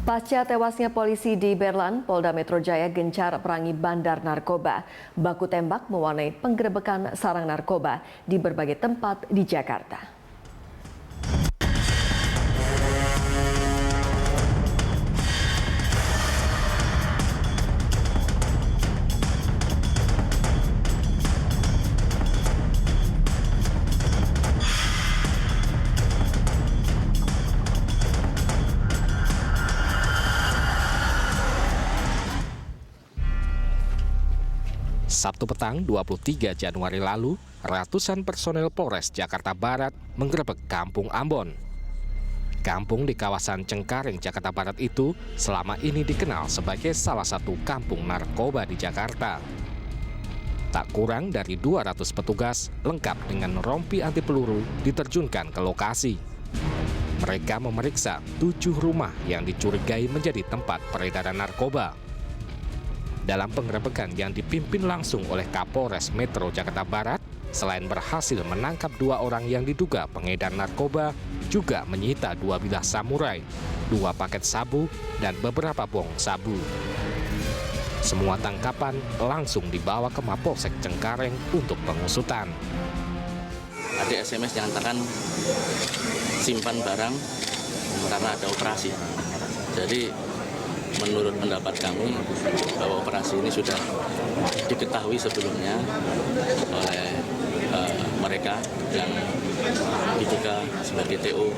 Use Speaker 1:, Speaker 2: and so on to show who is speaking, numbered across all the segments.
Speaker 1: Pasca tewasnya polisi di Berlan, Polda Metro Jaya gencar perangi bandar narkoba. Baku tembak mewarnai penggerebekan sarang narkoba di berbagai tempat di Jakarta.
Speaker 2: Sabtu petang 23 Januari lalu, ratusan personel Polres Jakarta Barat menggerebek Kampung Ambon. Kampung di kawasan Cengkareng, Jakarta Barat itu selama ini dikenal sebagai salah satu kampung narkoba di Jakarta. Tak kurang dari 200 petugas lengkap dengan rompi anti peluru diterjunkan ke lokasi. Mereka memeriksa 7 rumah yang dicurigai menjadi tempat peredaran narkoba. Dalam penggerebekan yang dipimpin langsung oleh Kapolres Metro Jakarta Barat, selain berhasil menangkap 2 orang yang diduga pengedar narkoba, juga menyita 2 bilah samurai, 2 paket sabu, dan beberapa bong sabu. Semua tangkapan langsung dibawa ke Mapolsek Cengkareng untuk pengusutan.
Speaker 3: Ada SMS yang nyatakan simpan barang karena ada operasi. Jadi menurut pendapat kami bahwa operasi ini sudah diketahui sebelumnya oleh mereka yang diduga sebagai TO.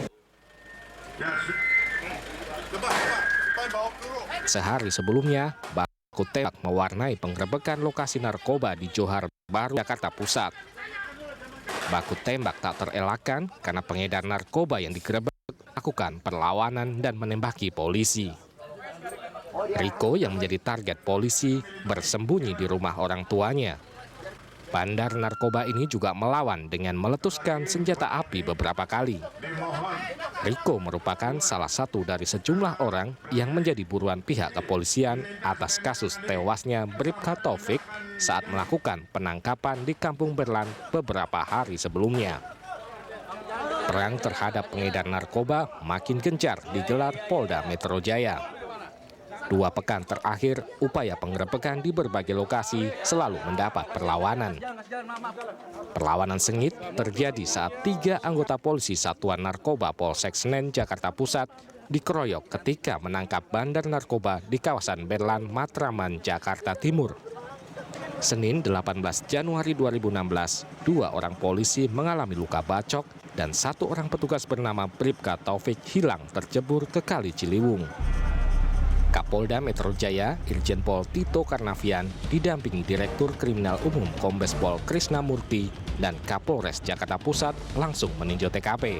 Speaker 2: Sehari sebelumnya, baku tembak mewarnai penggerebekan lokasi narkoba di Johar Baru, Jakarta Pusat. Baku tembak tak terelakkan karena pengedar narkoba yang digerebek melakukan perlawanan dan menembaki polisi. Riko yang menjadi target polisi bersembunyi di rumah orang tuanya. Bandar narkoba ini juga melawan dengan meletuskan senjata api beberapa kali. Riko merupakan salah satu dari sejumlah orang yang menjadi buruan pihak kepolisian atas kasus tewasnya Bribka Taufik saat melakukan penangkapan di Kampung Berlan beberapa hari sebelumnya. Perang terhadap pengedar narkoba makin gencar digelar Polda Metro Jaya. 2 pekan terakhir, upaya penggerebekan di berbagai lokasi selalu mendapat perlawanan. Perlawanan sengit terjadi saat 3 anggota polisi Satuan Narkoba Polsek Senen, Jakarta Pusat dikeroyok ketika menangkap bandar narkoba di kawasan Berlan, Matraman, Jakarta Timur. Senin 18 Januari 2016, 2 orang polisi mengalami luka bacok dan 1 orang petugas bernama Bribka Taufik hilang tercebur ke Kali Ciliwung. Kapolda Metro Jaya, Irjen Pol Tito Karnavian, didampingi Direktur Kriminal Umum Kombes Pol Krisna Murti dan Kapolres Jakarta Pusat langsung meninjau TKP.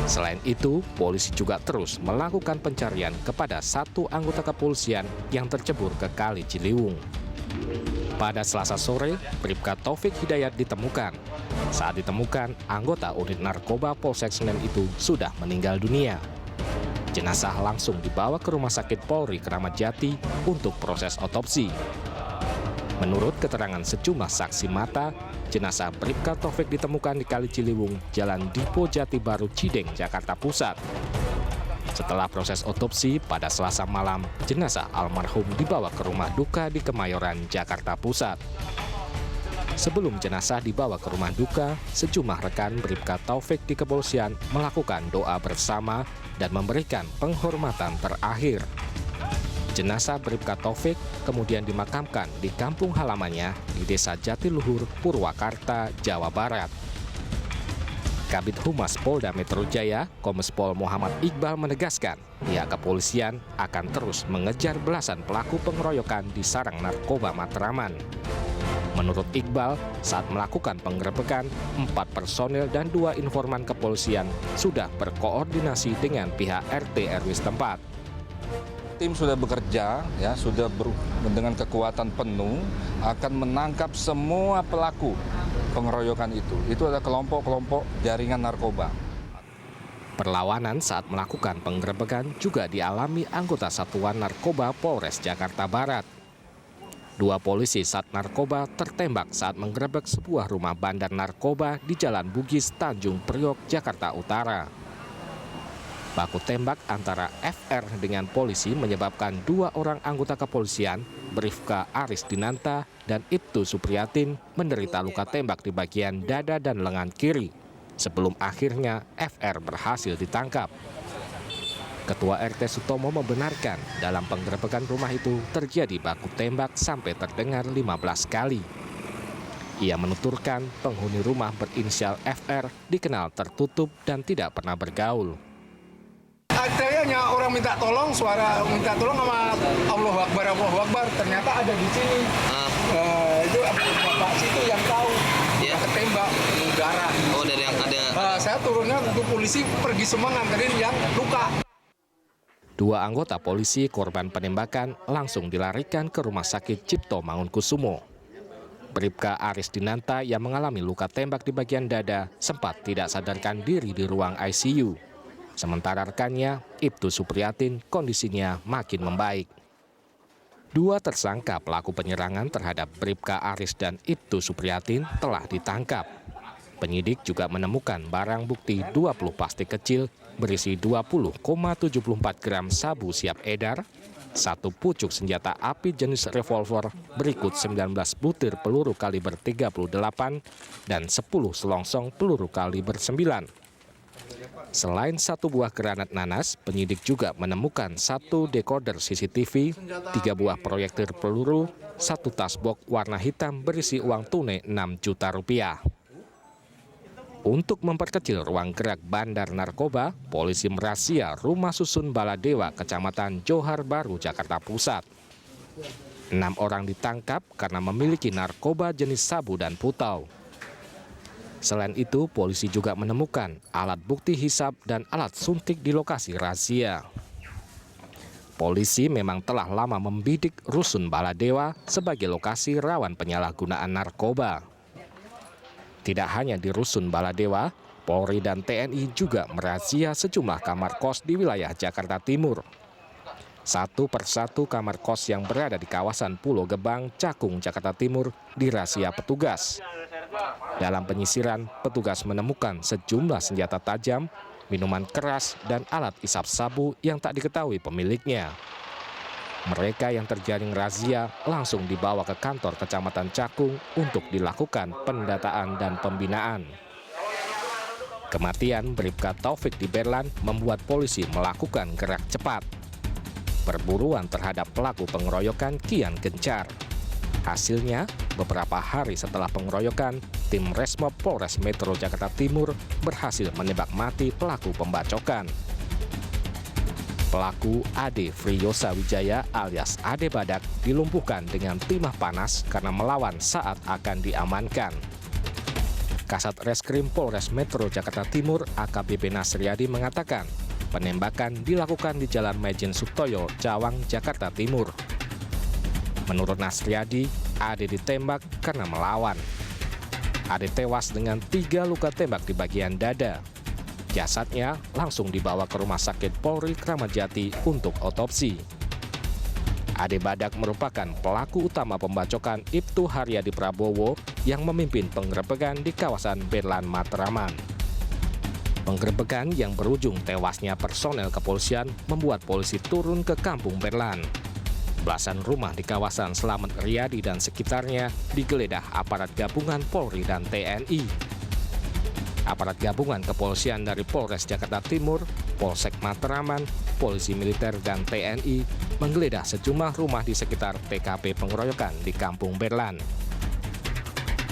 Speaker 2: Selain itu, polisi juga terus melakukan pencarian kepada 1 anggota kepolisian yang tercebur ke Kali Ciliwung. Pada Selasa sore, Bribka Taufik Hidayat ditemukan. Saat ditemukan, anggota unit narkoba Polsek Senen itu sudah meninggal dunia. Jenazah langsung dibawa ke Rumah Sakit Polri Kramat Jati untuk proses otopsi. Menurut keterangan sejumlah saksi mata, jenazah Bribka Taufik ditemukan di Kali Ciliwung, Jalan Dipo Jati Baru Cideng, Jakarta Pusat. Setelah proses otopsi pada Selasa malam, jenazah almarhum dibawa ke rumah duka di Kemayoran, Jakarta Pusat. Sebelum jenazah dibawa ke rumah duka, sejumlah rekan Bribka Taufik di kepolisian melakukan doa bersama dan memberikan penghormatan terakhir. Jenazah Bribka Taufik kemudian dimakamkan di kampung halamannya di Desa Jatiluhur, Purwakarta, Jawa Barat. Kabid Humas Polda Metro Jaya, Kombes Pol Muhammad Iqbal menegaskan, pihak kepolisian akan terus mengejar belasan pelaku pengeroyokan di sarang narkoba Matraman. Menurut Iqbal, saat melakukan penggerebekan, 4 personel dan 2 informan kepolisian sudah berkoordinasi dengan pihak RT RW setempat.
Speaker 4: Tim sudah bekerja, ya, dengan kekuatan penuh akan menangkap semua pelaku pengeroyokan itu. Itu adalah kelompok-kelompok jaringan narkoba.
Speaker 2: Perlawanan saat melakukan penggerebekan juga dialami anggota Satuan Narkoba Polres Jakarta Barat. 2 polisi Sat Narkoba tertembak saat menggerebek sebuah rumah bandar narkoba di Jalan Bugis, Tanjung Priok, Jakarta Utara. Baku tembak antara FR dengan polisi menyebabkan 2 orang anggota kepolisian, Bribka Aris Dinanta dan Ibtu Supriyatin, menderita luka tembak di bagian dada dan lengan kiri, sebelum akhirnya FR berhasil ditangkap. Ketua RT Sutomo membenarkan dalam penggerebekan rumah itu terjadi baku tembak sampai terdengar 15 kali. Ia menuturkan penghuni rumah berinisial FR dikenal tertutup dan tidak pernah bergaul.
Speaker 5: Kayaknya orang minta tolong, suara minta tolong sama Allahu Akbar, ternyata ada di sini. Itu bapak situ yang tahu, ketembak darah.
Speaker 6: Oh, dari yang ada.
Speaker 5: Saya turunnya untuk polisi pergi semua nganterin yang luka.
Speaker 2: 2 anggota polisi korban penembakan langsung dilarikan ke Rumah Sakit Cipto Mangunkusumo. Bribka Aris Dinanta yang mengalami luka tembak di bagian dada sempat tidak sadarkan diri di ruang ICU. Sementara rekannya, Ibtu Supriyatin, kondisinya makin membaik. 2 tersangka pelaku penyerangan terhadap Bribka Aris dan Ibtu Supriyatin telah ditangkap. Penyidik juga menemukan barang bukti 20 plastik kecil berisi 20,74 gram sabu siap edar, 1 pucuk senjata api jenis revolver berikut 19 butir peluru kaliber 38 dan 10 selongsong peluru kaliber 9. Selain 1 buah granat nanas, penyidik juga menemukan 1 dekoder CCTV, 3 buah proyektil peluru, 1 tas box warna hitam berisi uang tunai 6 juta rupiah. Untuk memperkecil ruang gerak bandar narkoba, polisi merazia rumah susun Baladewa, Kecamatan Johar Baru, Jakarta Pusat. 6 orang ditangkap karena memiliki narkoba jenis sabu dan putau. Selain itu, polisi juga menemukan alat bukti hisap dan alat suntik di lokasi razia. Polisi memang telah lama membidik Rusun Baladewa sebagai lokasi rawan penyalahgunaan narkoba. Tidak hanya di Rusun Baladewa, Polri dan TNI juga merazia sejumlah kamar kos di wilayah Jakarta Timur. 1 persatu kamar kos yang berada di kawasan Pulau Gebang, Cakung, Jakarta Timur dirazia petugas. Dalam penyisiran, petugas menemukan sejumlah senjata tajam, minuman keras, dan alat isap sabu yang tak diketahui pemiliknya. Mereka yang terjaring razia langsung dibawa ke kantor Kecamatan Cakung untuk dilakukan pendataan dan pembinaan. Kematian Bribka Taufik di Berlan membuat polisi melakukan gerak cepat. Perburuan terhadap pelaku pengeroyokan kian gencar. Hasilnya, beberapa hari setelah pengeroyokan, tim Resmob Polres Metro Jakarta Timur berhasil menembak mati pelaku pembacokan. Pelaku Ade Friyosa Wijaya alias Ade Badak dilumpuhkan dengan timah panas karena melawan saat akan diamankan. Kasat Reskrim Polres Metro Jakarta Timur AKBP Nasriadi mengatakan penembakan dilakukan di Jalan Majen Sutoyo, Cawang, Jakarta Timur. Menurut Nasriadi, Ade ditembak karena melawan. Ade tewas dengan 3 luka tembak di bagian dada. Jasadnya langsung dibawa ke Rumah Sakit Polri Kramat Jati untuk otopsi. Ade Badak merupakan pelaku utama pembacokan Ibtu Haryadi Prabowo yang memimpin penggerebekan di kawasan Berlan, Matraman. Penggerebekan yang berujung tewasnya personel kepolisian membuat polisi turun ke Kampung Berlan. Belasan rumah di kawasan Slamet Riyadi dan sekitarnya digeledah aparat gabungan Polri dan TNI. Aparat gabungan kepolisian dari Polres Jakarta Timur, Polsek Matraman, Polisi Militer dan TNI menggeledah sejumlah rumah di sekitar TKP pengeroyokan di Kampung Berlan.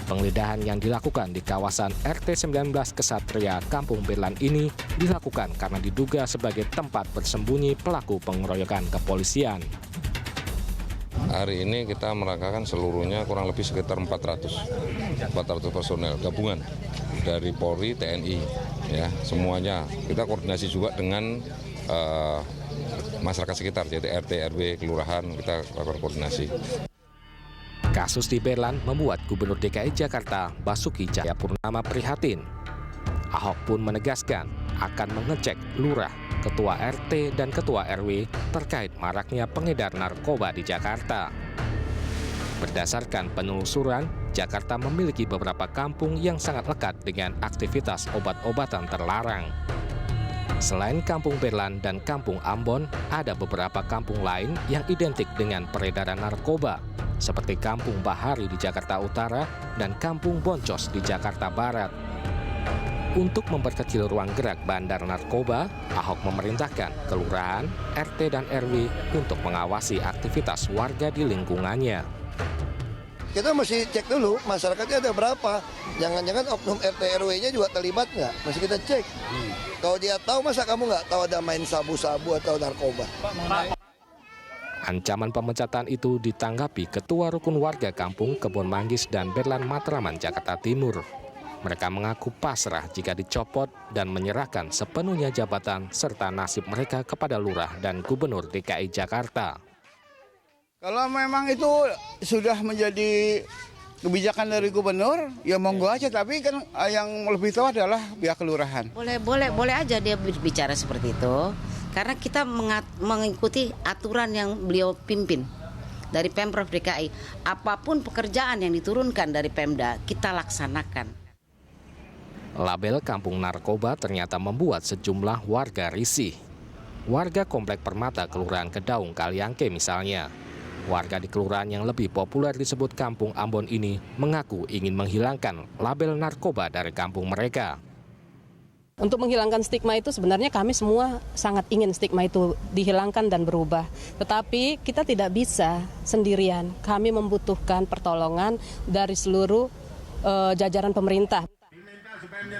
Speaker 2: Penggeledahan yang dilakukan di kawasan RT 19 Kesatria Kampung Berlan ini dilakukan karena diduga sebagai tempat bersembunyi pelaku pengeroyokan kepolisian.
Speaker 4: Hari ini kita merangkakan seluruhnya kurang lebih sekitar 400 personel gabungan dari Polri, TNI, ya semuanya. Kita koordinasi juga dengan masyarakat sekitar, jadi RT, RW, kelurahan, kita lakukan koordinasi.
Speaker 2: Kasus di Berlan membuat Gubernur DKI Jakarta Basuki Cahayapurnama prihatin. Ahok pun menegaskan akan mengecek lurah, ketua RT, dan ketua RW terkait maraknya pengedar narkoba di Jakarta. Berdasarkan penelusuran, Jakarta memiliki beberapa kampung yang sangat lekat dengan aktivitas obat-obatan terlarang. Selain Kampung Berlan dan Kampung Ambon, ada beberapa kampung lain yang identik dengan peredaran narkoba, seperti Kampung Bahari di Jakarta Utara dan Kampung Boncos di Jakarta Barat. Untuk memperkecil ruang gerak bandar narkoba, Ahok memerintahkan kelurahan, RT, dan RW untuk mengawasi aktivitas warga di lingkungannya.
Speaker 6: Kita mesti cek dulu masyarakatnya ada berapa. Jangan-jangan oknum RT RW-nya juga terlibat nggak? Mesti kita cek. Kalau dia tahu, masa kamu nggak tahu ada main sabu-sabu atau narkoba?
Speaker 2: Ancaman pemecatan itu ditanggapi Ketua Rukun Warga Kampung Kebon Manggis dan Berlan Matraman, Jakarta Timur. Mereka mengaku pasrah jika dicopot dan menyerahkan sepenuhnya jabatan serta nasib mereka kepada Lurah dan Gubernur DKI Jakarta.
Speaker 7: Kalau memang itu sudah menjadi kebijakan dari gubernur, ya monggo aja. Tapi kan yang lebih tahu adalah pihak kelurahan.
Speaker 8: Boleh aja dia bicara seperti itu. Karena kita mengikuti aturan yang beliau pimpin dari Pemprov DKI. Apapun pekerjaan yang diturunkan dari Pemda, kita laksanakan.
Speaker 2: Label Kampung Narkoba ternyata membuat sejumlah warga risih. Warga Komplek Permata, Kelurahan Kedaung, Kaliangke misalnya. Warga di kelurahan yang lebih populer disebut Kampung Ambon ini mengaku ingin menghilangkan label narkoba dari kampung mereka.
Speaker 9: Untuk menghilangkan stigma itu sebenarnya kami semua sangat ingin stigma itu dihilangkan dan berubah. Tetapi kita tidak bisa sendirian. Kami membutuhkan pertolongan dari seluruh jajaran pemerintah.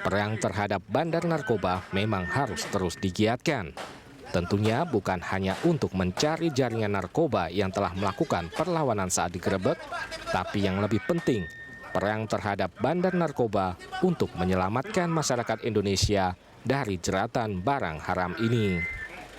Speaker 2: Perang terhadap bandar narkoba memang harus terus digiatkan. Tentunya bukan hanya untuk mencari jaringan narkoba yang telah melakukan perlawanan saat digerebek, tapi yang lebih penting, perang terhadap bandar narkoba untuk menyelamatkan masyarakat Indonesia dari jeratan barang haram ini.